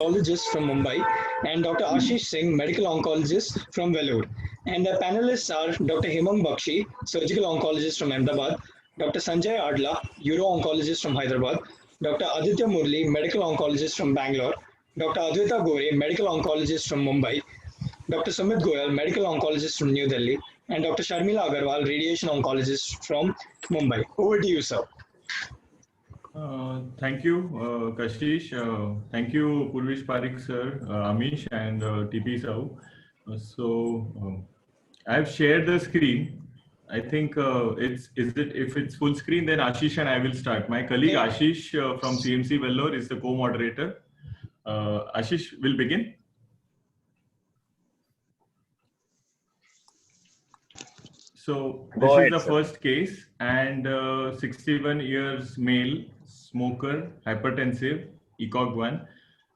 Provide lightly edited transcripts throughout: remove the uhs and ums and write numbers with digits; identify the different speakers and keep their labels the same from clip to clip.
Speaker 1: oncologist from Mumbai, and Dr. Ashish Singh, medical oncologist from Vellore. And the panelists are Dr. Hemang Bakshi, surgical oncologist from Ahmedabad, Dr. Sanjay Adla, uro-oncologist from Hyderabad, Dr. Aditya Murli, medical oncologist from Bangalore, Dr. Adwaita Gore, medical oncologist from Mumbai, Dr. Sumit Goyal, medical oncologist from New Delhi, and Dr. Sharmila Agarwal, radiation oncologist from Mumbai. Over to you, sir.
Speaker 2: Thank you, Kashish. Thank you, Purvish Parikh sir, Amish, and TP Sau. I've shared the screen. I think if it's full screen, then Ashish and I will start. My colleague Ashish from CMC Vellore is the co-moderator. Ashish will begin. So this is the first case, and 61 years male, smoker, hypertensive, ECOG1,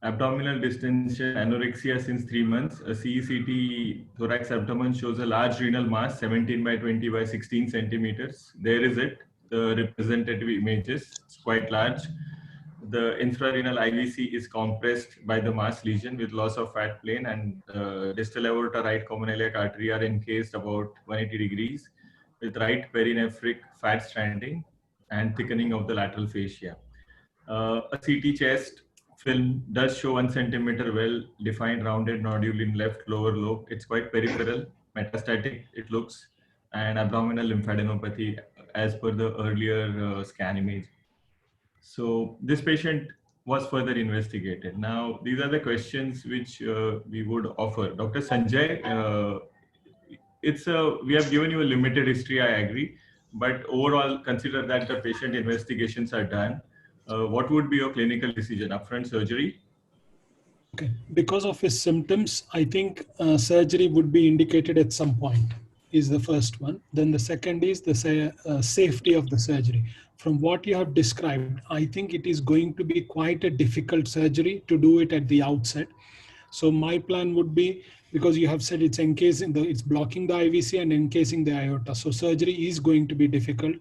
Speaker 2: abdominal distension, anorexia since 3 months. A CECT thorax abdomen shows a large renal mass, 17 by 20 by 16 centimeters. There is it, the representative images. It's quite large. The infrarenal IVC is compressed by the mass lesion with loss of fat plane, and distal aorta, right common iliac artery are encased about 180 degrees with right perinephric fat stranding and thickening of the lateral fascia. A CT chest film does show 1 centimeter well defined rounded nodule in left lower lobe. It's quite peripheral, metastatic it looks, and abdominal lymphadenopathy as per the earlier scan image. So this patient was further investigated. Now, these are the questions which we would offer. Dr. Sanjay, we have given you a limited history, I agree, but overall consider that the patient investigations are done. What would be your clinical decision? Upfront surgery?
Speaker 3: Okay, because of his symptoms, I think surgery would be indicated at some point, is the first one. Then the second is the safety of the surgery. From what you have described, I think it is going to be quite a difficult surgery to do it at the outset. So my plan would be, because you have said it's it's blocking the IVC and encasing the aorta. So surgery is going to be difficult.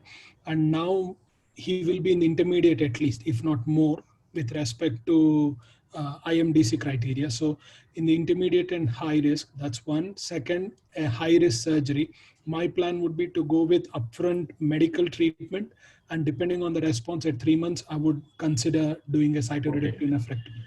Speaker 3: And now he will be in the intermediate at least, if not more, with respect to IMDC criteria. So in the intermediate and high risk, that's one. Second, a high risk surgery. My plan would be to go with upfront medical treatment, and depending on the response at 3 months, I would consider doing a cytoreductive nephrectomy.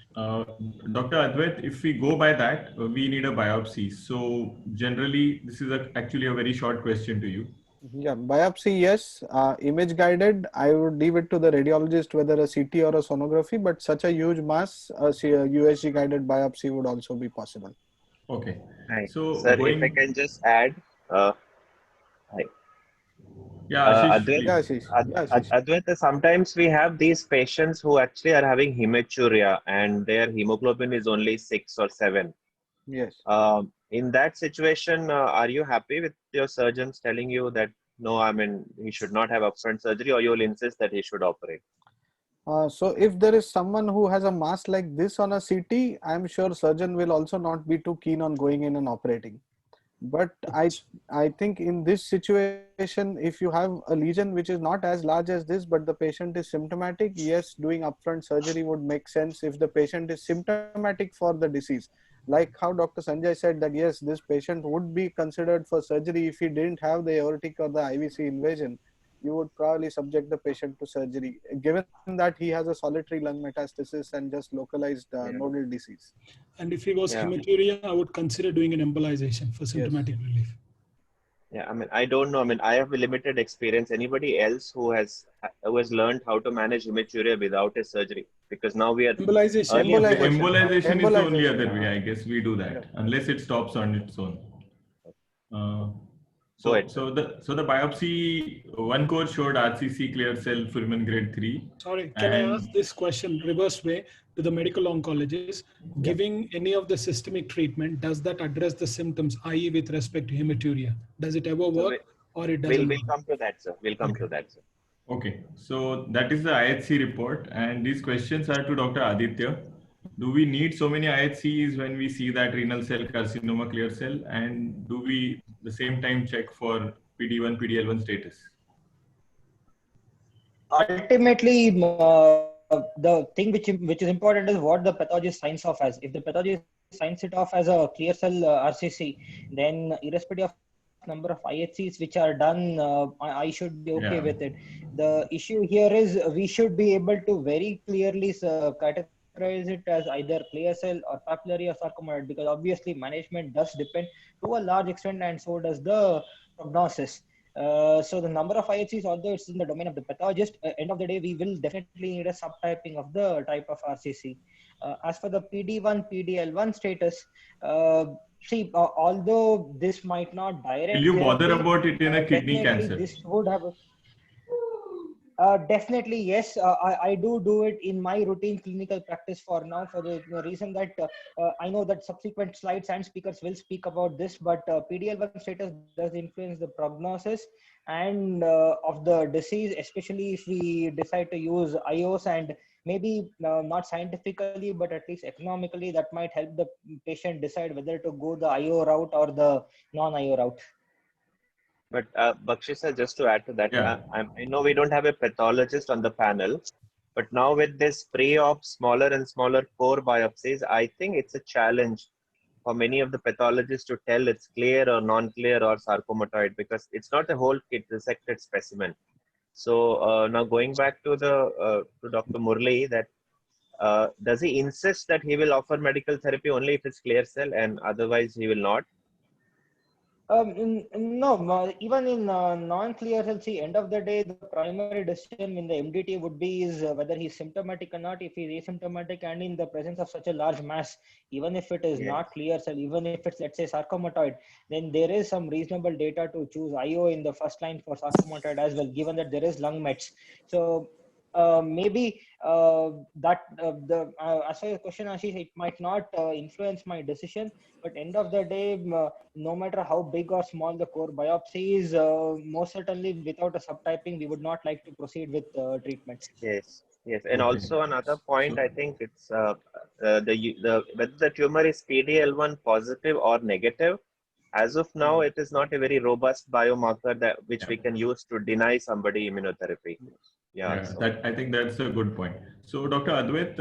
Speaker 2: Dr. Advait, if we go by that, we need a biopsy. So generally, this is actually a very short question to you.
Speaker 4: Yeah, biopsy, yes. Image guided, I would leave it to the radiologist whether a CT or a sonography, but such a huge mass, a USG guided biopsy would also be possible.
Speaker 2: Okay.
Speaker 5: Right.
Speaker 2: So,
Speaker 5: sir, if I can just add, Advaita, sometimes we have these patients who actually are having hematuria and their hemoglobin is only 6 or 7.
Speaker 4: Yes.
Speaker 5: In that situation, are you happy with your surgeons telling you that, no, I mean, he should not have upfront surgery, or you will insist that he should operate?
Speaker 4: So if there is someone who has a mass like this on a CT, I'm sure surgeon will also not be too keen on going in and operating. But I think in this situation, if you have a lesion which is not as large as this, but the patient is symptomatic, yes, doing upfront surgery would make sense if the patient is symptomatic for the disease. Like how Dr. Sanjay said that, yes, this patient would be considered for surgery if he didn't have the aortic or the IVC invasion. You would probably subject the patient to surgery, given that he has a solitary lung metastasis and just localized nodal disease.
Speaker 3: And if he was hematuria, I would consider doing an embolization for symptomatic relief.
Speaker 5: Yeah, I mean, I don't know. I mean, I have a limited experience. Anybody else who has learned how to manage hematuria without a surgery? Because now we are
Speaker 3: embolization.
Speaker 2: Embolization is the only other way, I guess. We do that unless it stops on its own. So the biopsy, one core showed RCC clear cell Fuhrman grade 3.
Speaker 3: Sorry, can I ask this question reverse way to the medical oncologist? Giving any of the systemic treatment, does that address the symptoms, i.e. with respect to hematuria? Does it ever work or it doesn't?
Speaker 5: We'll come to that, sir. We'll come to that, sir.
Speaker 2: Okay, so that is the IHC report, and these questions are to Dr. Aditya. Do we need so many IHCs when we see that renal cell carcinoma clear cell, and do we the same time check for PD1, PDL1 status?
Speaker 6: Ultimately, the thing which is important is what the pathologist signs off as. If the pathologist signs it off as a clear cell RCC, then irrespective of number of IHCs which are done, I should be okay with it. The issue here is we should be able to very clearly categorize it as either clear cell or papillary or sarcomatous, because obviously management does depend to a large extent, and so does the prognosis. So the number of IHCs, although it's in the domain of the pathologist, end of the day, we will definitely need a subtyping of the type of RCC. As for the PD1, PDL1 status, see, although this might not directly...
Speaker 2: Will you bother about it in a kidney cancer?
Speaker 6: This would have... definitely, yes. I do it in my routine clinical practice for now, for the reason that I know that subsequent slides and speakers will speak about this, but PDL1 status does influence the prognosis and of the disease, especially if we decide to use IOs, and maybe not scientifically, but at least economically, that might help the patient decide whether to go the IO route or the non-IO route.
Speaker 5: But Bakshi sir, just to add to that, I know we don't have a pathologist on the panel, but now with this pre-op smaller and smaller core biopsies, I think it's a challenge for many of the pathologists to tell it's clear or non-clear or sarcomatoid, because it's not a whole dissected specimen. So now going back to to Dr. Murli, that does he insist that he will offer medical therapy only if it's clear cell and otherwise he will not?
Speaker 6: No, even in non-clear cell, see, end of the day, the primary decision in the MDT would be is whether he's symptomatic or not. If he's asymptomatic and in the presence of such a large mass, even if it is not clear cell, even if it's, let's say, sarcomatoid, then there is some reasonable data to choose IO in the first line for sarcomatoid as well, given that there is lung mets. So maybe that as for your question, Ashish, it might not influence my decision, but end of the day, no matter how big or small the core biopsy is, most certainly without a subtyping, we would not like to proceed with treatment.
Speaker 5: Yes, and also another point, I think it's whether the tumor is PDL1 positive or negative. As of now, it is not a very robust biomarker which we can use to deny somebody immunotherapy.
Speaker 2: That, I think that's a good point. So, Dr. Advait,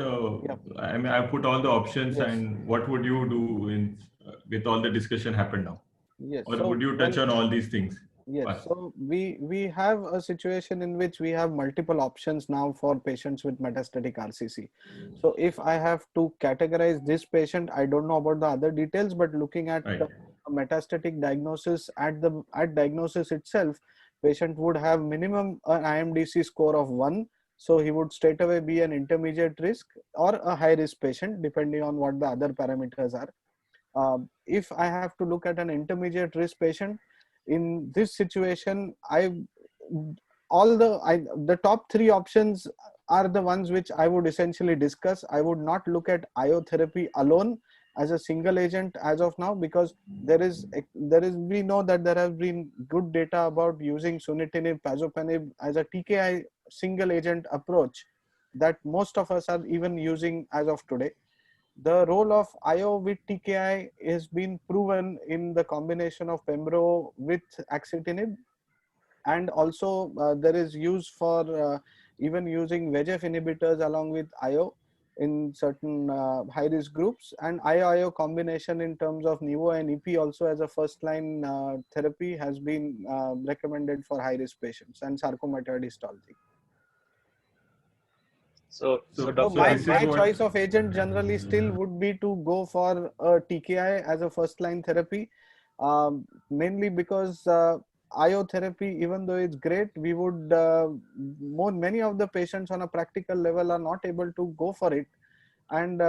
Speaker 2: I mean, I put all the options, and what would you do with all the discussion happened now?
Speaker 4: Yes.
Speaker 2: Or would you touch on all these things?
Speaker 4: Yes. So we have a situation in which we have multiple options now for patients with metastatic RCC. So if I have to categorize this patient, I don't know about the other details, but looking at the metastatic diagnosis at diagnosis itself, patient would have minimum an IMDC score of 1. So he would straight away be an intermediate risk or a high risk patient, depending on what the other parameters are. If I have to look at an intermediate risk patient, in this situation, the top 3 options are the ones which I would essentially discuss. I would not look at IO therapy alone as a single agent as of now, because we know that there have been good data about using sunitinib, pazopanib as a TKI single agent approach that most of us are even using as of today. The role of IO with TKI has been proven in the combination of pembro with axitinib, and also there is use for even using VEGF inhibitors along with IO in certain high-risk groups, and IO combination in terms of Nivo and EP also as a first-line therapy has been recommended for high-risk patients and sarcomatoid histology.
Speaker 5: So
Speaker 4: my choice of agent generally still would be to go for a TKI as a first-line therapy, mainly because IO therapy, even though it's great, we would many of the patients on a practical level are not able to go for it, and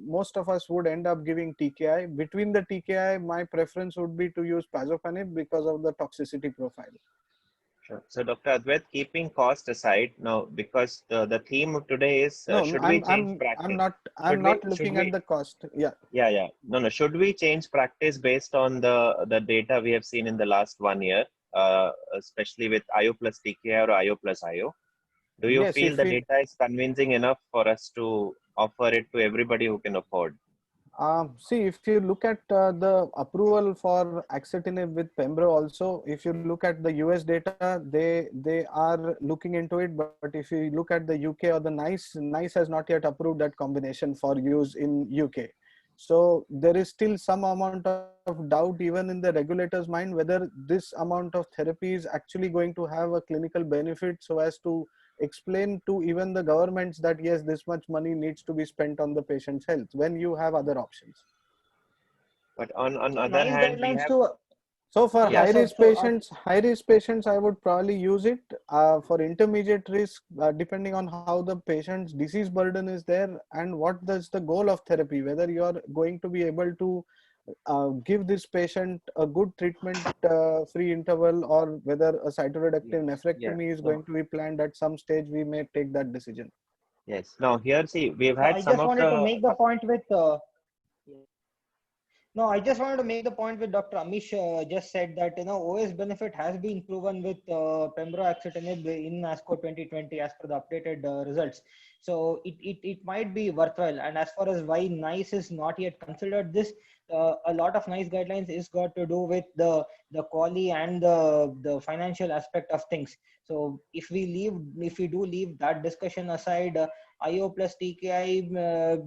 Speaker 4: most of us would end up giving TKI. Between the TKI, my preference would be to use pazopanib because of the toxicity profile.
Speaker 5: Sure. So, Dr. Advait, keeping cost aside now, because the theme of today is should we change practice?
Speaker 4: I'm not looking at the cost.
Speaker 5: Yeah. No. Should we change practice based on the data we have seen in the last 1 year, especially with IO plus TKI or IO plus IO? Do you feel the data is convincing enough for us to offer it to everybody who can afford?
Speaker 4: See, if you look at the approval for axitinib with Pembro also, if you look at the US data, they are looking into it. But if you look at the UK or the NICE has not yet approved that combination for use in UK. So there is still some amount of doubt even in the regulator's mind whether this amount of therapy is actually going to have a clinical benefit so as to explain to even the governments that yes, this much money needs to be spent on the patient's health when you have other options.
Speaker 5: But on other
Speaker 6: NICE
Speaker 5: hand, we
Speaker 6: guidelines
Speaker 5: have.
Speaker 6: to
Speaker 4: So for
Speaker 5: Yeah,
Speaker 4: high risk patients, I would probably use it. For intermediate risk, depending on how the patient's disease burden is there and what is the goal of therapy, whether you are going to be able to give this patient a good treatment free interval or whether a cytoreductive nephrectomy is
Speaker 5: No,
Speaker 4: going to be planned at some stage, we may take that decision.
Speaker 5: yes. Now here, see, we've
Speaker 6: No,
Speaker 5: had
Speaker 6: I
Speaker 5: some
Speaker 6: just
Speaker 5: of
Speaker 6: wanted to
Speaker 5: the.
Speaker 6: make the point with. No, I just wanted to make the point with Dr. Amish just said that OS benefit has been proven with pembrolizumab in ASCO 2020 as per the updated results. So it might be worthwhile. And as far as why NICE is not yet considered this, a lot of NICE guidelines is got to do with the quality and the financial aspect of things. So if we do leave that discussion aside, IO plus TKI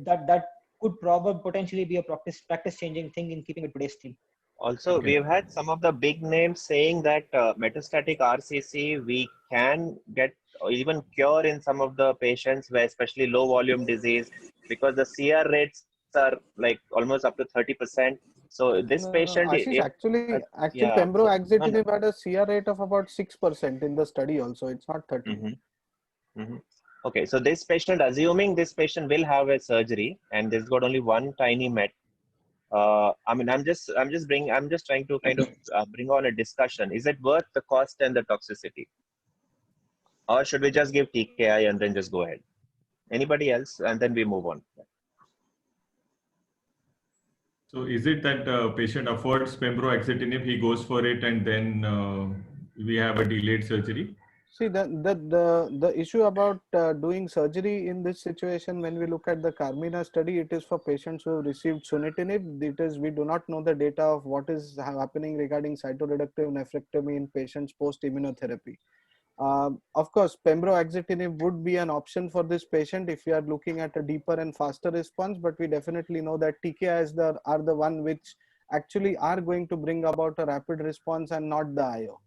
Speaker 6: that could probably potentially be a practice changing thing in keeping with today's theme.
Speaker 5: Also, we've had some of the big names saying that metastatic RCC we can get or even cure in some of the patients where especially low volume disease because the CR rates are like almost up to 30%. So this patient,
Speaker 4: Ashish, actually
Speaker 5: yeah,
Speaker 4: Pembro
Speaker 5: so,
Speaker 4: axitinib had a CR rate of about 6% in the study also. It's not 30.
Speaker 5: Okay, so this patient, assuming this patient will have a surgery and there's got only one tiny met. I mean, I'm just trying to kind of bring on a discussion. Is it worth the cost and the toxicity, or should we just give TKI and then just go ahead? Anybody else, and then we move on.
Speaker 2: So is it that patient affords pembroaxitinib, he goes for it, and then we have a delayed surgery?
Speaker 4: See, the issue about doing surgery in this situation, when we look at the Carmina study, it is for patients who have received sunitinib. We do not know the data of what is happening regarding cytoreductive nephrectomy in patients post immunotherapy. Of course, pembroaxitinib would be an option for this patient if we are looking at a deeper and faster response, but we definitely know that TKIs are the one which actually are going to bring about a rapid response and not the IO.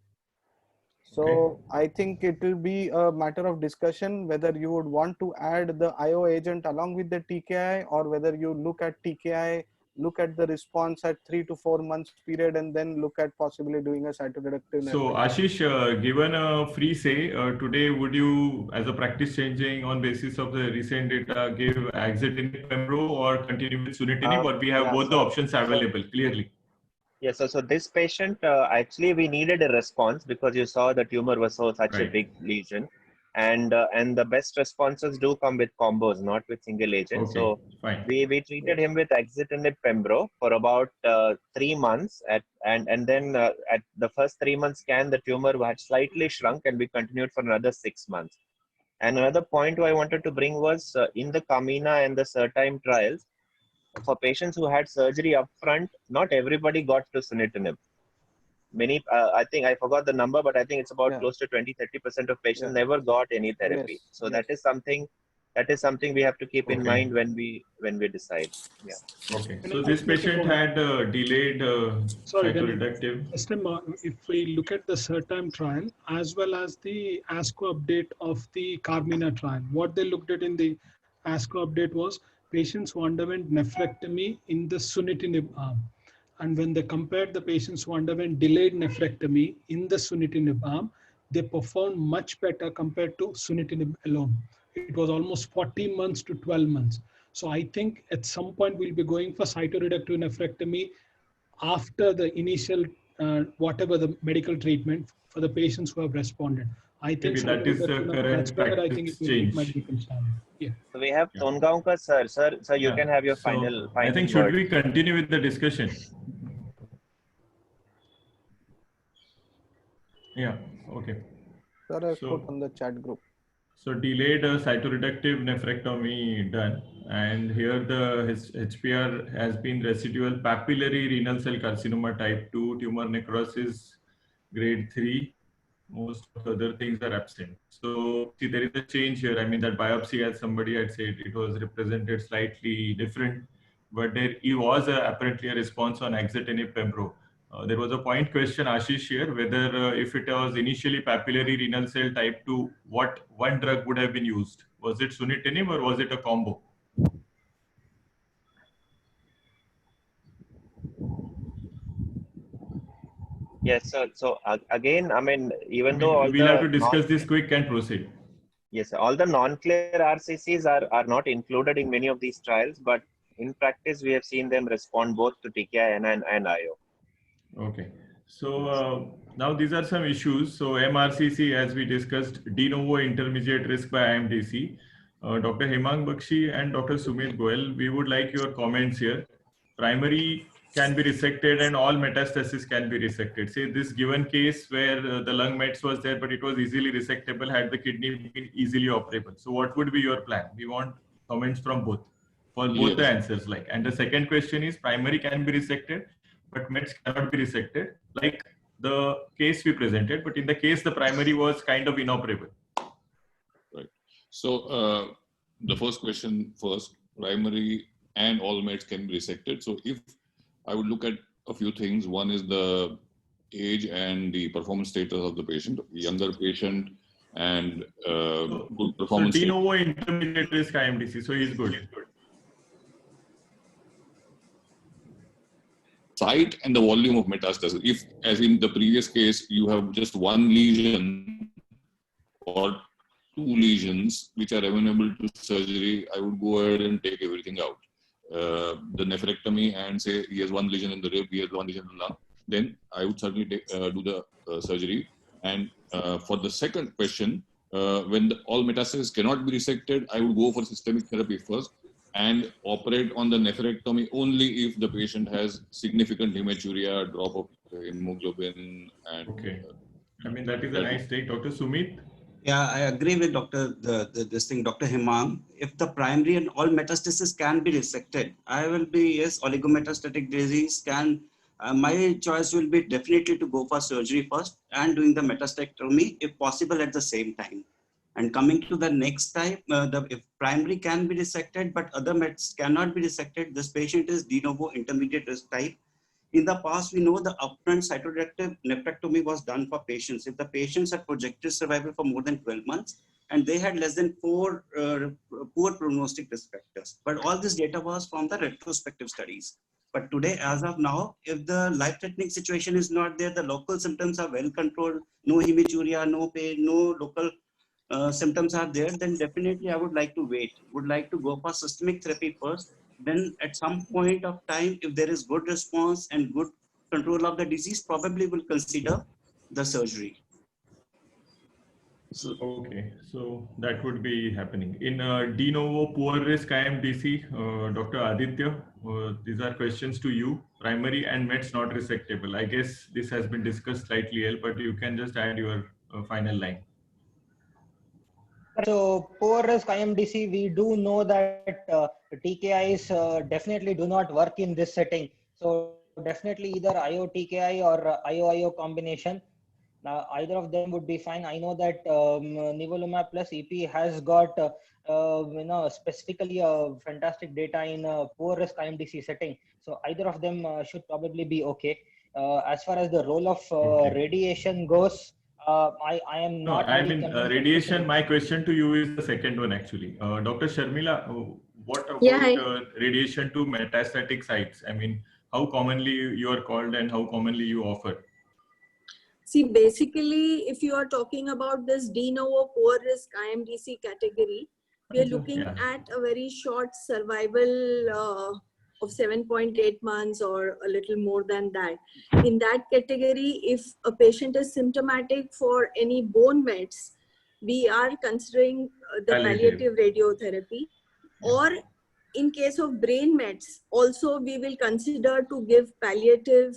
Speaker 4: So I think it will be a matter of discussion whether you would want to add the IO agent along with the TKI or whether you look at TKI, look at the response at 3 to 4 months period and then look at possibly doing a cytoreductive.
Speaker 2: So Ashish, given a free say today, would you, as a practice changing on basis of the recent data, give axitinib pembro or continue with sunitinib, or we have both the options available clearly?
Speaker 5: Yes, so this patient, actually we needed a response because you saw the tumor was such a big lesion, and the best responses do come with combos, not with single agent.
Speaker 2: Okay,
Speaker 5: so
Speaker 2: fine.
Speaker 5: we treated him with axitinib pembro for about 3 months, and then at the first 3 months scan, the tumor had slightly shrunk, and we continued for another 6 months. And another point I wanted to bring was in the Carmina and the Certime trials, for patients who had surgery upfront, not everybody got to sunitinib. Many, I think I forgot the number, but I think it's about close to 20-30% of patients never got any therapy. So that is something we have to keep in mind when we decide. Yeah.
Speaker 2: Okay. So this patient had delayed cytoreductive.
Speaker 3: If we look at the Certime trial as well as the ASCO update of the Carmina trial, what they looked at in the ASCO update was patients who underwent nephrectomy in the sunitinib arm. And when they compared the patients who underwent delayed nephrectomy in the sunitinib arm, they performed much better compared to sunitinib alone. It was almost 40 months to 12 months. So I think at some point we'll be going for cytoreductive nephrectomy after the initial, whatever the medical treatment for the patients who have responded. I think
Speaker 2: maybe that is the current practice change.
Speaker 3: might become standard. Yeah.
Speaker 5: So we have Tongaonkar sir. Sir, you can have your final
Speaker 2: I think should we continue with the discussion? Yeah. Okay.
Speaker 4: Sir, I put on the chat group.
Speaker 2: So delayed cytoreductive nephrectomy done. And here his HPR has been residual papillary renal cell carcinoma type 2, tumor necrosis grade 3. Most of the other things are absent. So see, there is a change here. I mean, that biopsy, as somebody had said, it was represented slightly different, but there was apparently a response on axitinib pembro. There was a point question, Ashish, here, whether if it was initially papillary renal cell type 2, what one drug would have been used? Was it sunitinib or was it a combo?
Speaker 5: Yes, sir. So again, I mean, even though all
Speaker 2: we'll have
Speaker 5: the
Speaker 2: to discuss this quick and proceed.
Speaker 5: yes, all the non-clear RCCs are not included in many of these trials, but in practice, we have seen them respond both to TKI and IO.
Speaker 2: Okay. So now these are some issues. So MRCC, as we discussed, de novo intermediate risk by IMDC. Dr. Hemang Bakshi and Dr. Sumit Goel, we would like your comments here. Primary can be resected and all metastasis can be resected. Say this given case where the lung mets was there, but it was easily resectable had the kidney been easily operable. So what would be your plan? We want comments from both for both the answers. Like, and the second question is primary can be resected, but mets cannot be resected, like the case we presented. But in the case, the primary was kind of inoperable.
Speaker 7: Right. So the first question first, primary and all mets can be resected. So if I would look at a few things, one is the age and the performance status of the patient, younger patient and good performance.
Speaker 2: So de novo intermediate risk IMDC, so he's good.
Speaker 7: Site and the volume of metastasis. If, as in the previous case, you have just one lesion or two lesions which are amenable to surgery, I would go ahead and take everything out. The nephrectomy and say he has one lesion in the rib, he has one lesion in the lung, then I would certainly do the surgery. And for the second question, when all metastasis cannot be resected, I would go for systemic therapy first and operate on the nephrectomy only if the patient has significant hematuria, drop of hemoglobin. And
Speaker 2: okay. I mean, that is a nice take. Dr. Sumit?
Speaker 8: Yeah, I agree with Dr. Dr. Hemang. If the primary and all metastasis can be resected, I will be, yes, oligometastatic disease can, my choice will be definitely to go for surgery first and doing the metastectomy if possible at the same time. And coming to the next type, if primary can be resected, but other mets cannot be resected, this patient is de novo intermediate risk type. In the past, we know the upfront cytoreductive nephrectomy was done for patients. If the patients had projected survival for more than 12 months and they had less than 4 poor prognostic risk factors. But all this data was from the retrospective studies. But today, as of now, if the life-threatening situation is not there, the local symptoms are well controlled, no hematuria, no pain, no local symptoms are there, then definitely I would like to wait, would like to go for systemic therapy first. Then at some point of time, if there is good response and good control of the disease, probably will consider the surgery.
Speaker 2: So, okay, so that would be happening. In de novo poor risk IMDC, Dr. Aditya, these are questions to you. Primary and mets not resectable. I guess this has been discussed slightly else, but you can just add your final line.
Speaker 6: So poor risk IMDC, we do know that TKIs definitely do not work in this setting. So definitely either IO TKI or IO combination. Either of them would be fine. I know that nivolumab plus EP has got specifically fantastic data in poor risk IMDC setting. So either of them should probably be okay. As far as the role of radiation goes, I am not.
Speaker 2: No, I mean radiation. My question to you is the second one actually. Dr. Sharmila, what about radiation to metastatic sites? I mean, how commonly you are called and how commonly you offer?
Speaker 9: See, basically, if you are talking about this de novo poor risk IMDC category, we are looking at a very short survival of 7.8 months or a little more than that. In that category, if a patient is symptomatic for any bone mets, we are considering the palliative radiotherapy. Or in case of brain mets, also we will consider to give palliative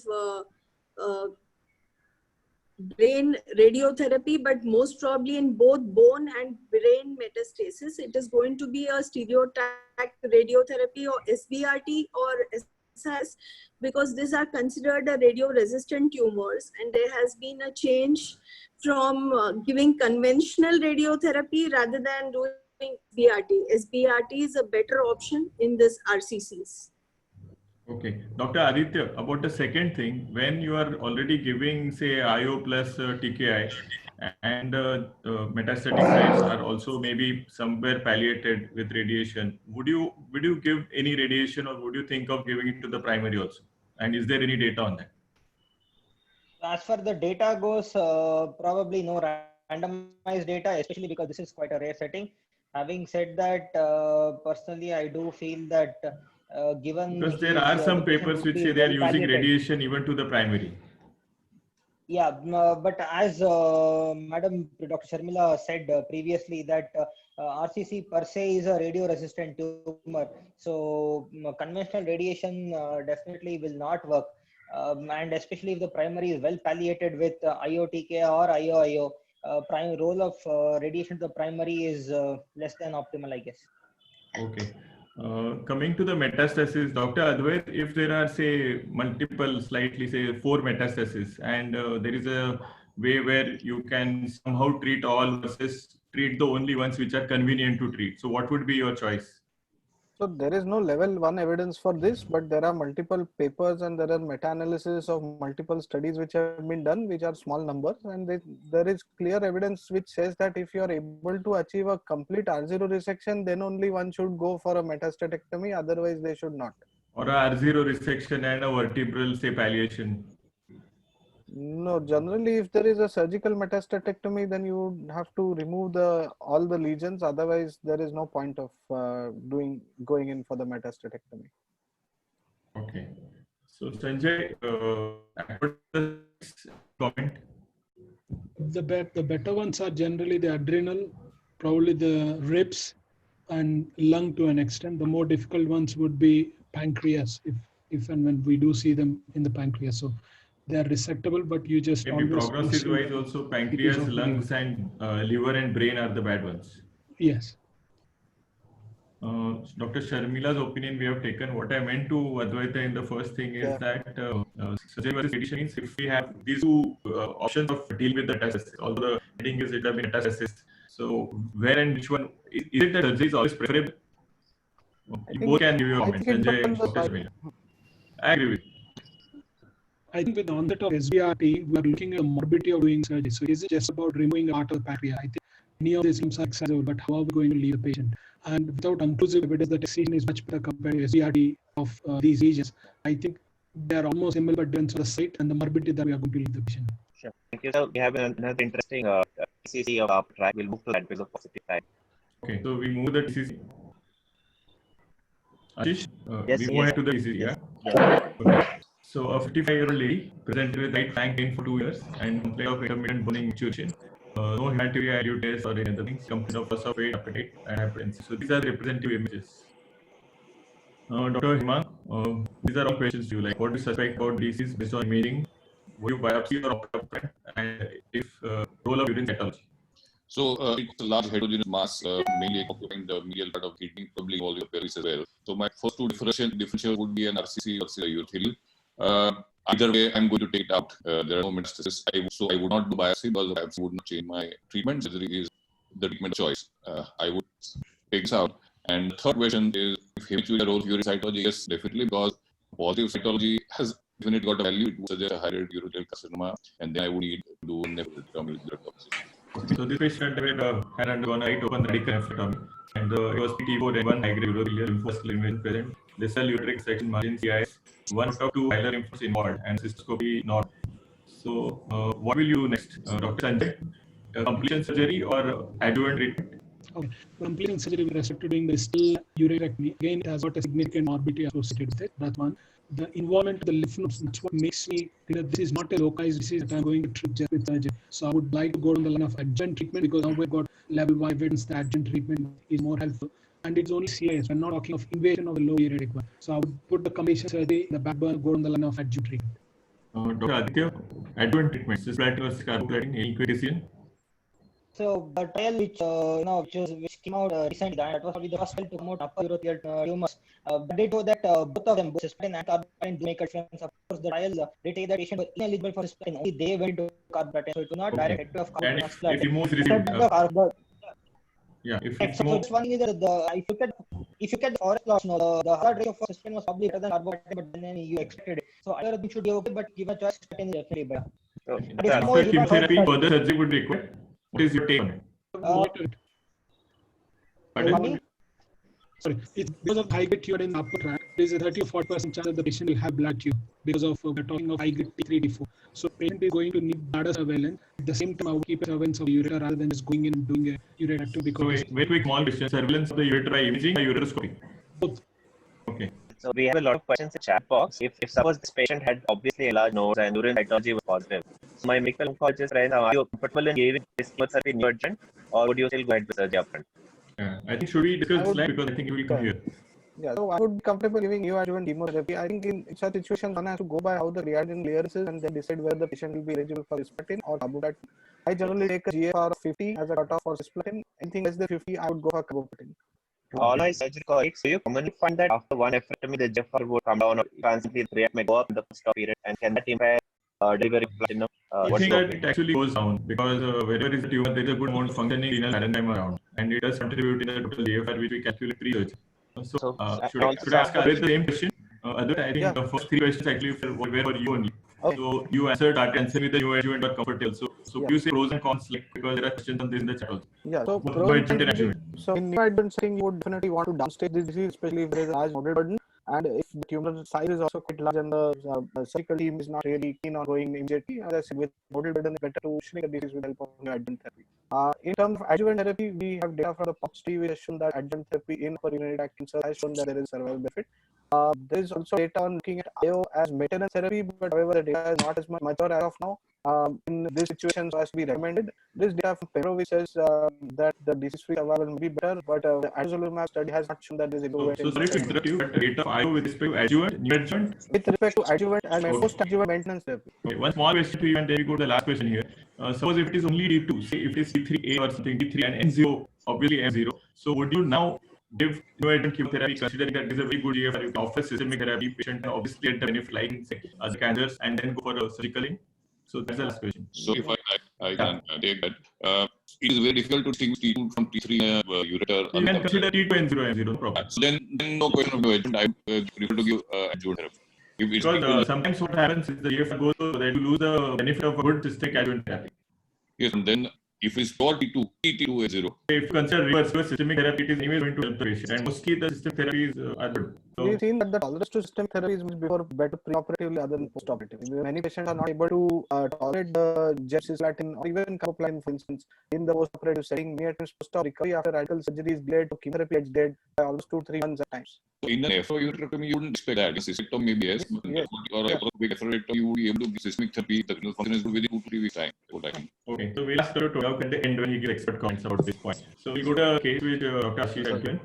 Speaker 9: brain radiotherapy, but most probably in both bone and brain metastasis, it is going to be a stereotact radiotherapy or SBRT or SIS, because these are considered a radio-resistant tumors, and there has been a change from giving conventional radiotherapy rather than doing SBRT. SBRT is a better option in this RCCs.
Speaker 2: Okay, Dr. Aditya, about the second thing, when you are already giving, say, IO plus TKI, and metastatic sites are also maybe somewhere palliated with radiation, would you give any radiation, or would you think of giving it to the primary also? And is there any data on that?
Speaker 6: As far the data goes, probably no randomized data, especially because this is quite a rare setting. Having said that, personally, I do feel that given
Speaker 2: because there are some papers which say they are using radiation even to the primary.
Speaker 6: Yeah, but as Madam Dr. Sharmila said previously, that RCC per se is a radio-resistant tumor, so conventional radiation definitely will not work, and especially if the primary is well palliated with IO-TKI or IO-IO, prime role of radiation to the primary is less than optimal, I guess.
Speaker 2: Okay. Coming to the metastasis, Dr. Advait, if there are, say, multiple, slightly, say, 4 metastases, and there is a way where you can somehow treat all versus treat the only ones which are convenient to treat. So what would be your choice?
Speaker 4: So there is no level 1 evidence for this, but there are multiple papers and there are meta-analysis of multiple studies which have been done, which are small numbers, and there is clear evidence which says that if you are able to achieve a complete R0 resection, then only one should go for a metastatectomy, otherwise they should not.
Speaker 2: Or a R0 resection and a vertebral, say, palliation?
Speaker 4: No, generally if there is a surgical metastatectomy, then you would have to remove all the lesions. Otherwise, there is no point of going in for the metastatectomy.
Speaker 2: Okay. So Sanjay, comment?
Speaker 3: The better ones are generally the adrenal, probably the ribs, and lung to an extent. The more difficult ones would be pancreas, if and when we do see them in the pancreas. So they are resectable, but you just
Speaker 2: maybe prognosis-wise also pancreas, lungs, and liver and brain are the bad ones.
Speaker 3: Yes.
Speaker 2: Dr. Sharmila's opinion we have taken. What I meant to Advaita in the first thing is that Sanjay versus radiation means if we have these two options of dealing with the metastasis, although the heading is it will be metastasis. So where and which one is it that surgery is always preferable? You both can give your comments. Sanjay and Dr. Sharmila. I agree with you.
Speaker 3: I think with the onset of SBRT, we are looking at the morbidity of doing surgery. So is it just about removing part of the pancreas? I think any of these symptoms are accessible, but how are we going to leave the patient? And without conclusive evidence that excision is much better compared to SBRT of these regions, I think they are almost similar, but different to the site and the morbidity that we are going to leave the patient.
Speaker 5: Sure. Thank you, sir. We have another interesting TCC of our track. We'll move to that because of positive time.
Speaker 2: Okay, so we move the TCC. Ashish,
Speaker 5: yes,
Speaker 2: we move ahead to the TCC, yeah? Okay. So a 55-year-old lady presented with right flank pain for 2 years and complaint of intermittent bone micturition. No hematuria, IUTs or any other things, complaint of loss of weight, appetite, and hypertension. So these are the representative images. Dr. Hemang, these are all questions to you. Like, what do you suspect about disease based on imaging? Would you biopsy or opt up? And if role of urine cytology?
Speaker 7: So it's a large heterogeneous mass, mainly occupying the medial part of kidney, probably all your pelvis as well. So my first two differential would be an RCC versus a urothelial. Either way, I'm going to take it out. There are no metastasis. So I would not do biopsy because the biopsy would not change my treatment. Surgery is the treatment choice. I would take this out. And the third question is if hematuria role urine cytology, yes, definitely, because positive cytology has definitely got a value. It would suggest a higher urothelial carcinoma, and then I would need to do nephrectomy with drug toxicity.
Speaker 2: So this patient had undergone right open radical nephrectomy, and it was PT4N1 high-grade urothelial lymphocytic invasion present. Distal ureteric section margin CIS, 1 out of 2 hilar lymphocytes involved, and cystoscopy not. So what will you do next, Dr. Sanjay? Completion surgery or adjuvant treatment?
Speaker 3: Okay, completion surgery with respect to doing the distal ureterectomy, again, it has got a significant morbidity associated with it. That's one. The involvement of the lymph nodes, that's what makes me think that this is not a localized disease that I'm going to treat just with surgery. So I would like to go on the line of adjuvant treatment because now we've got level 1 evidence that adjuvant treatment is more helpful. And it's only CIS. We're not talking of invasion of the low ureteric one. So I would put the combination surgery in the back burner, go on the line of adjuvant treatment.
Speaker 2: Dr. Aditya, adjuvant treatment, cisplatin versus carboplatin, any quick decision?
Speaker 6: So the trial which came out recently, that was probably the first trial to promote upper urothelial tumors. But they told that both of them, both cisplatin and carboplatin, do make a difference. Of course, the trials they take that patient were ineligible for cisplatin. Only they went to carboplatin, so it was not direct effect of
Speaker 2: And
Speaker 6: carboplatin.
Speaker 2: if chemo is received, if
Speaker 6: So
Speaker 2: chemo,
Speaker 6: just one thing is that if you look at the forest plots, the hazard ratio for cisplatin was probably better than carboplatin, but then you expected it. So either of them should be okay, but given a choice, cisplatin is definitely better. But it's more
Speaker 2: after chemotherapy, further surgery would be required. What is your take on it? Pardon?
Speaker 3: Sorry, it's because of high grade tumor in the upper tract. There is a 30 to 40% chance that the patient will have blood tumor because of we're talking of high grade T3, T4. So patient is going to need bladder surveillance. At the same time, I would keep a surveillance of ureter rather than just going in and doing a ureter because.
Speaker 2: So very quick small question: surveillance of the ureter by imaging or ureteroscopy?
Speaker 3: Both.
Speaker 2: Okay.
Speaker 5: So we have a lot of questions in chat box. If suppose this patient had obviously a large nose and urine cytology was positive, so my medical oncologist right now, are you comfortable in giving this chemotherapy neoadjuvant, or would you still go ahead with surgery upfront?
Speaker 2: I think should we discuss this slide because I think it will come here.
Speaker 4: Yeah, so I would be comfortable giving neoadjuvant chemotherapy. I think in such situations, one has to go by how the creatinine clearance is and then decide whether the patient will be eligible for cisplatin or carboplatin. I generally take a GFR of 50 as a cutoff for cisplatin. Anything less than 50, I would go for carboplatin.
Speaker 5: All my surgery colleagues, do you commonly find that after one nephrectomy, the GFR would come down or constantly the creatinine may go up in the first period, and can that impair delivery platinum?
Speaker 2: I think that it actually goes down because wherever is the tumor, there is a good amount of functioning renal parenchyma around, and it does contribute in the total GFR which we calculate pre-surgery. So, should I ask Adit the same question? Adit, I think the first three questions actually were for you only. Okay. So you answered that answer with the neoadjuvant or comfortable. So you say pros and cons, like, because there are questions on this in the chat also.
Speaker 4: Yeah. So in neoadjuvant setting, you would definitely want to downstage this disease, especially if there is a large nodal burden. And if the tumor size is also quite large and the surgical team is not really keen on going immediately, as I said, with nodal burden, it's better to shrink the disease with help of neoadjuvant therapy. In terms of adjuvant therapy, we have data from the POP study which has shown that adjuvant therapy in upper urinary tract cancer has shown that there is survival benefit. There is also data on looking at IO as maintenance therapy, but however, the data is not as much mature as of now. In this situation, so as to be recommended. This data from Pero which says that the disease-free survival may be better, but the atezolizumab study has not shown that there is improvement.
Speaker 2: So sorry to interrupt you, but the data of IO with respect to adjuvant, neoadjuvant?
Speaker 4: With respect to adjuvant and post-adjuvant maintenance therapy.
Speaker 2: Okay, one small question to you, and then we go to the last question here. Suppose if it is only D2, say if it is C3A or something, D3 and N0, obviously M0. So would you now give neoadjuvant chemotherapy, considering that there is a very good GFR, you can offer systemic therapy, patient can obviously get the benefit like the cancers, and then go for a surgical link? So that's the last question.
Speaker 7: So if I can take that. It is very difficult to distinguish T2 from T3 ureter.
Speaker 2: You can consider T2 and N0, no problem.
Speaker 7: So then no question of neoadjuvant. I prefer to give adjuvant therapy.
Speaker 2: Because sometimes what happens is the GFR goes so that you lose the benefit of a good systemic adjuvant therapy.
Speaker 7: Yes, and then if it's for T2, T2 is 0.
Speaker 2: If you consider reverse systemic therapy, it is anyway going to help the patient, and mostly the systemic therapies are good. So,
Speaker 4: we've seen that the tolerance to systemic therapy is before better preoperatively other than postoperatively. Many patients are not able to tolerate the cisplatin or even carboplatin, for instance, in the postoperative setting. Many times post-op recovery after radical surgery is delayed to chemotherapy is delayed by almost 2-3 months at times.
Speaker 7: So in an nephrourectomy, you wouldn't expect that. Cystectomy maybe yes, but or a big nephrourectomy, you would be able to give systemic therapy. The renal function is good within 2 to 3 weeks time.
Speaker 2: Okay, so we'll ask Dr. Togak at the end when he gives expert comments about this point. So we'll go to a case which Dr. Ashish had given.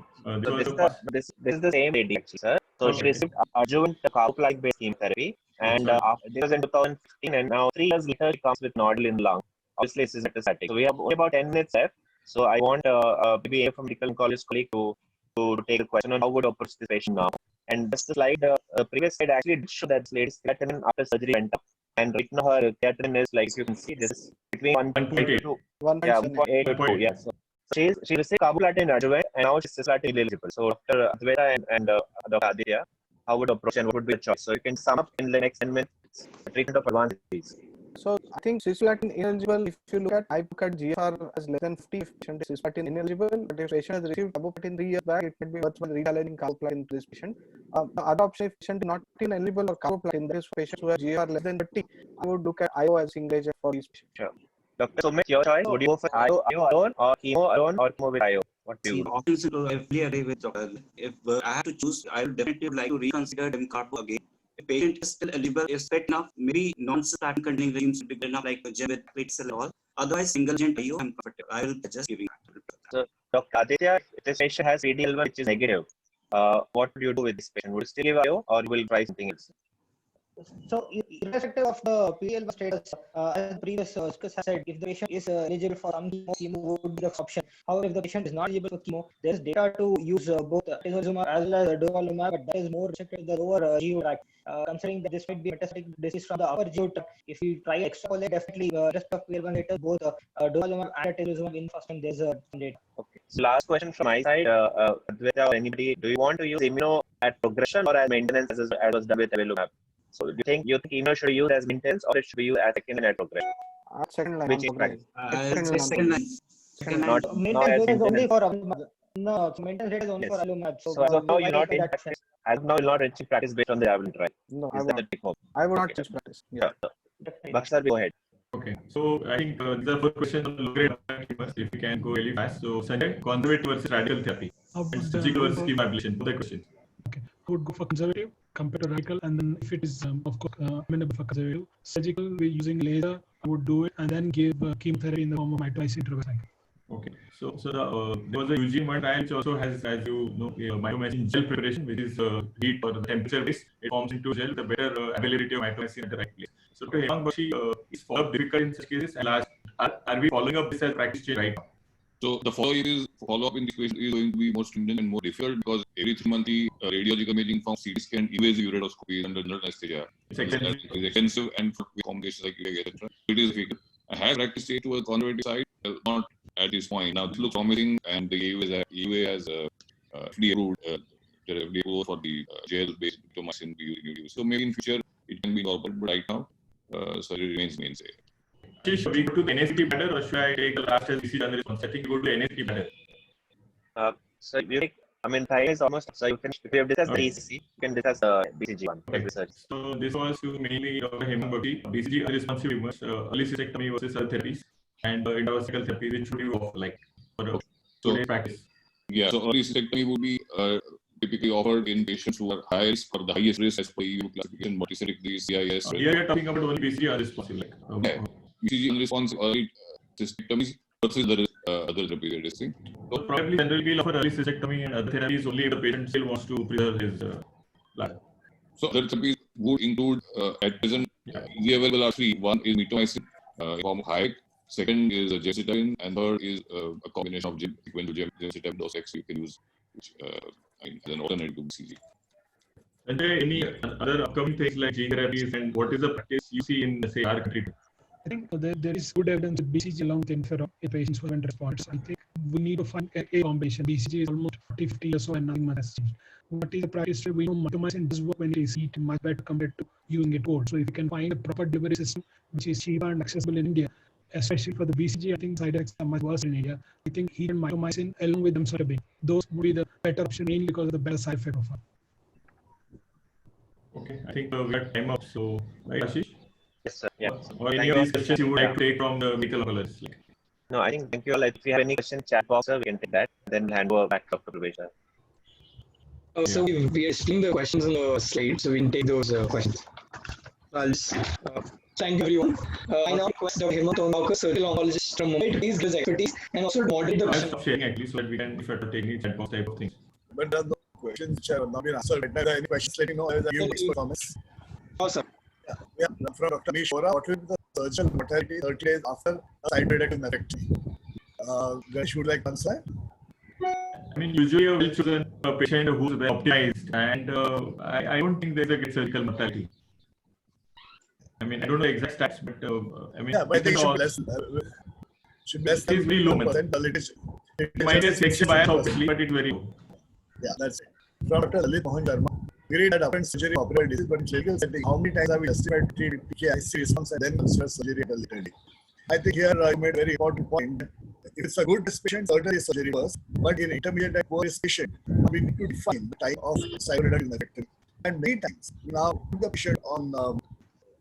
Speaker 5: This is the same lady actually, sir. So she received adjuvant carboplatin-based chemotherapy, and this was in 2015, and now 3 years later she comes with nodule in the lung. Obviously, this is metastatic. So we have only about 10 minutes left. So I want maybe a from medical oncologist colleague to take a question on how would approach this patient now. And just the slide, the previous slide actually did show that this lady's creatinine after surgery went up. And right now her creatinine is, like, if you can see, this is between 1.8 to 1.8 to 2. Yeah. So she received carboplatin adjuvant, and now she's cisplatin eligible. So Dr. Advaita and Dr. Aditya, how would approach and what would be the choice? So you can sum up in the next 10 minutes the treatment of advanced disease.
Speaker 4: So I think cisplatin ineligible, if you look at GFR as less than 50, if patient is cisplatin ineligible, but if patient has received carboplatin 3 years back, it might be worthwhile recalculating carboplatin to this patient. The other option, if patient is not ineligible or carboplatin, that is for patients who have GFR less than 30, I would look at IO as single agent for these patients.
Speaker 5: Sure. Dr. Sumit, your choice, would you go for IO alone or chemo alone or chemo with IO? What do you do?
Speaker 8: I fully agree with Dr. If I have to choose, I would definitely like to reconsider carbo again. If patient is still eligible, is fit enough, maybe non-cisplatin containing regimes would be good enough, like gem with platelet and all. Otherwise, single agent IO, I'm comfortable. I will just giving that.
Speaker 5: So, Dr. Aditya, if this patient has PD-L1 which is negative, what would you do with this patient? Would you still give IO or will you try something else?
Speaker 6: So, irrespective of the PL status, as the previous speakers have said, if the patient is eligible for some chemo would be the option. However, if the patient is not eligible for chemo, there is data to use both atezolizumab as well as durvalumab, but that is more restricted to the lower GU tract. Considering that this might be metastatic disease from the upper GU tract, if you try to extrapolate, definitely rest of PL1 data, both durvalumab and atezolizumab in first line, there's some data.
Speaker 5: Okay. So last question from my side, Advaita or anybody, do you want to use immuno at progression or as maintenance as was done with avelumab? So do you think immuno should be used as maintenance or it should be used as second line progression?
Speaker 4: Second line.
Speaker 5: Which in practice?
Speaker 8: Second line.
Speaker 5: Not
Speaker 6: Maintenance
Speaker 5: as
Speaker 6: data is only
Speaker 5: maintenance.
Speaker 6: for avelumab. No, maintenance data is only for avelumab.
Speaker 5: So as of now, you're not in practice. As of now, you're not in practice based on the avelumab, right?
Speaker 4: No,
Speaker 5: Is that the take home?
Speaker 4: I would not
Speaker 5: Okay.
Speaker 4: change practice. Yeah.
Speaker 5: Bakshi, go ahead.
Speaker 2: Okay, so I think the first question on low-grade tumors, if you can go really fast. So Sanjay, conservative versus radical therapy, and surgical versus chemo ablation. Both the questions.
Speaker 3: Okay, I would go for conservative compared to radical, and then if it is of course amenable for conservative, surgical we're using laser, I would do it and then give chemotherapy in the form of mitomycin travocycline.
Speaker 2: Okay, so there was a Eugene one trial which also has, as you know, mitomycin gel preparation, which is heat or temperature based. It forms into gel, the better availability of mitomycin at the right place. So to Hemang Bakshi, is follow-up difficult in such cases? And last, are we following up this as practice change right now?
Speaker 7: So the follow-up in this patient is going to be more stringent and more difficult because every 3 months the radiologic imaging from CT scan, invasive ureteroscopy under anesthesia.
Speaker 2: It's expensive.
Speaker 7: It's expensive and for complications like etc. It is difficult. I have practiced it to a conservative side, not at this point. Now this looks promising, and the EUA has FDA approved the FDA approval for the gel-based mitomycin use. So maybe in future it can be incorporated, but right now surgery remains mainstay.
Speaker 2: Should we go to the NSP better, or should I take the last as BCG response? I think we go to the NSP better.
Speaker 5: So you take, I mean, time is almost, so you can, if you have discussed the ECC, you can discuss the BCG one.
Speaker 2: Okay.
Speaker 5: Research.
Speaker 2: So this was to mainly Dr. Hemang Bakshi, BCG unresponsive tumors, early cystectomy versus other therapies, and intravesical therapy, which should you offer like for today's practice?
Speaker 7: Yeah, so early cystectomy would be typically offered in patients who are high risk or the highest risk as per EU classification, multicytic disease, CIS.
Speaker 2: Here we are talking about only BCG unresponsive, like.
Speaker 7: BCG unresponsive early cystectomies versus the other therapies are distinct.
Speaker 2: So probably generally we'll offer early cystectomy and other therapies only if the patient still wants to preserve his bladder.
Speaker 7: So other therapies would include at present easily available are 3. One is mitomycin in form of HYEC. Second is gemcitabine, and third is a combination of gemcitabine dose X you can use, which as an alternative to BCG.
Speaker 2: Are there any other upcoming things like gene therapies, and what is the practice you see in, say, our country?
Speaker 3: I think there is good evidence with BCG along with interferon in patients who haven't responded. So I think we need to find a combination. BCG is almost 40-50 or so, and nothing much has changed. What is the practice? We know mitomycin does work when it is heat much better compared to using it cold. So if you can find a proper delivery system which is cheaper and accessible in India, especially for the BCG, I think side effects are much worse in India. I think heat and mitomycin along with gemcitabine, those would be the better option mainly because of the better side effect profile.
Speaker 2: Okay, I think we got time up. So, right, Ashish?
Speaker 5: Yes, sir. Yeah.
Speaker 2: Or any of these questions you would like to take from the medical oncologists? Like.
Speaker 5: No, I think thank you all. If you have any question, chat box, sir, we can take that. Then hand over back to Dr. Prabhesha.
Speaker 1: So we are seeing the questions on the slide, so we can take those questions. I'll just, thank you, everyone. I now request Dr. Hemant Tondawkar, surgical oncologist from Mumbai, to please give his expertise and also to moderate the
Speaker 2: I'll
Speaker 1: question.
Speaker 2: stop sharing actually, so that we can, if you're taking chat box type of things.
Speaker 10: But there are no questions which have not been answered. If there are any questions, let me know. I will give expert comments.
Speaker 1: Awesome.
Speaker 10: Yeah, from Dr. Amish Vora, what will be the surgical mortality 30 days after a side-related mastectomy? Ganesh, would like to answer?
Speaker 2: I mean, usually a well-chosen patient who's well optimized, and I don't think there's a good surgical mortality. I mean, I don't know exact stats, but I mean,
Speaker 10: yeah, but I think it should be less. Should be less than
Speaker 2: 1%. Minus section bias, obviously, but it's very low.
Speaker 10: Yeah, that's it. From Dr. Lalit Mohan Sharma, agreed that upfront surgery operable disease, but in clinical setting, how many times have we estimated PKIC response and then consider surgery at a later date? I think here you made a very important point. If it's a good risk patient, certainly surgery first, but in intermediate and poor risk patient, we need to define the type of cytoreductive mastectomy. And many times, we now put the patient on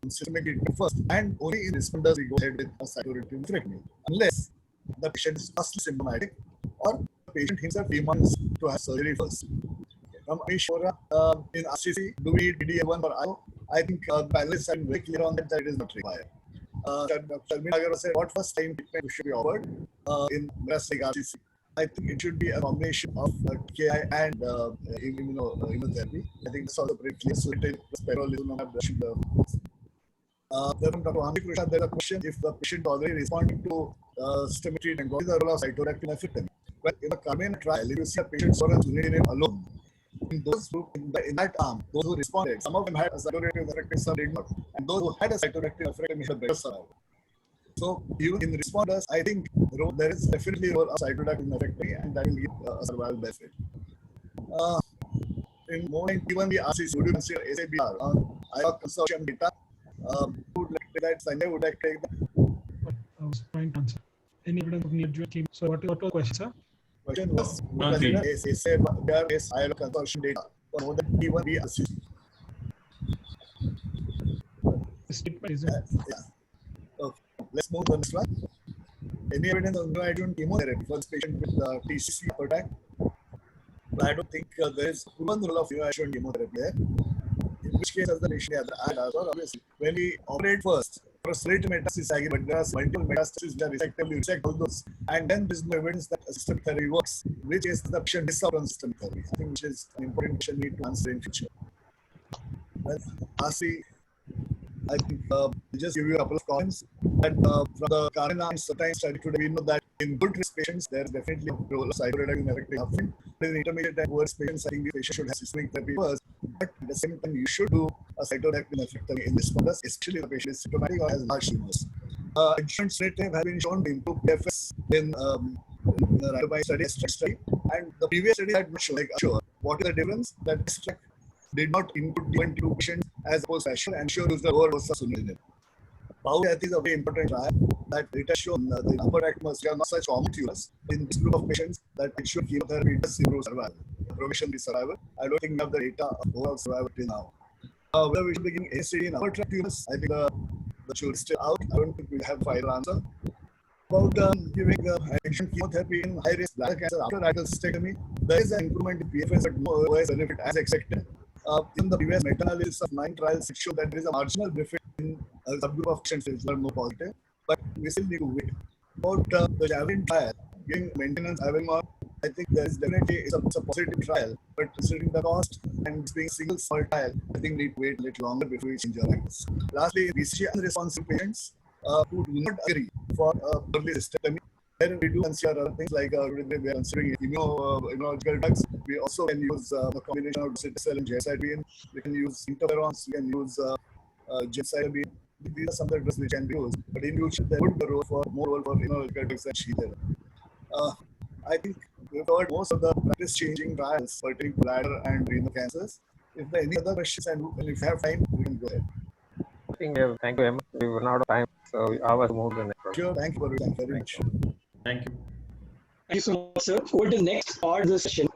Speaker 10: systemic treatment first, and only in responders we go ahead with a cytoreductive mastectomy, unless the patient is firstly symptomatic or the patient himself demands to have surgery first. From Amish Vora, in RCC, do we PD-L1 or IO? I think the panelists are very clear on that it is not required. Dr. Sharmila Agarwal said, what first time treatment should be offered in breast like RCC? I think it should be a combination of TKI and immunotherapy. I think that's also pretty clear. So it is pembrolizumab. Then from Dr. Ambi Krishna, there's a question: if the patient already responding to systemic treatment, what is the role of cytoreactive effect? Well, in the Carmine trial, if you see a patient for sunnitinib alone, in those who in that arm, those who responded, some of them had a cytoreactive effect, some did not, and those who had a cytoreactive effect had a better survival. So even in responders, I think there is definitely a role of cytoreactive effect, and that will give a survival benefit. In moment, even the RCC, would you consider SABR on IOC consortium data? Would like to take that? Sanjay would like to take that?
Speaker 3: I was trying to answer. Any evidence of neoadjuvant chemo? So what was the question, sir?
Speaker 10: Question was, would consider SABR IOC consortium data for more than even the RCC?
Speaker 3: The statement is
Speaker 10: Okay, let's move to the next one. Any evidence of neoadjuvant chemotherapy for this patient with TCC attack? But I don't think there is proven role of neoadjuvant chemotherapy there. In which case, as the patient obviously, when we operate first for straight metastasis, but there are multiple metastases that resectively resect all those, and then there is no evidence that systemic therapy works, which is the patient discount on systemic therapy. I think which is an important question we need to answer in future. Well, lastly, I think I'll just give you a couple of comments. That from the Carmine and Certain study today, we know that in good risk patients, there is definitely a role of cytoreactive effect upfront. In intermediate and worse patients, I think the patient should have systemic therapy first. But at the same time, you should do a cytoreactive effect in this process, especially if the patient is symptomatic or has large tumors. Insurance rate have been shown to improve PFS in the randomized study, and the previous study had not shown. Like, sure, what is the difference? That this track did not include even two patients as opposed to Asher, and sure used the lower dose of sunnitinib. That is a very important trial that it has shown the upper atmosphere are not such common tumors in this group of patients that it should chemotherapy does improve survival, progression-free survival. I don't think we have the data of overall survival till now. Whether we should be giving ACD in upper tract tumors, I think the jury is still out. I don't think we have a final answer. About giving adjuvant chemotherapy in high-risk bladder cancer after radical cystectomy, there is an improvement in PFS, but no OS benefit as expected. In the previous meta-analysis of 9 trials, it showed that there is a marginal benefit in a subgroup of patients which were more positive, but we still need to wait. About the Javelin trial, giving maintenance Avemar, I think there is definitely it's a positive trial, but considering the cost and being a single small trial, I think we need to wait a little longer before we change our minds. Lastly, BCG unresponsive patients who do not agree for early cystectomy. Then we do consider other things like we are considering immunological drugs. We also can use the combination of docetaxel and gemcitabine. We can use interferons. We can use gemcitabine. These are some of the drugs which can be used. But in future, there would be a role for more role for immunological drugs and Sheetal. I think we've covered most of the practice-changing trials pertaining to bladder and renal cancers. If there are any other questions and if you have time, we can go ahead.
Speaker 11: I think thank you very much. We run out of time, so ours move to the next.
Speaker 10: Sure, thank you very much.
Speaker 2: Thank you.
Speaker 1: Thank you so much, sir. Over to the next part of the session,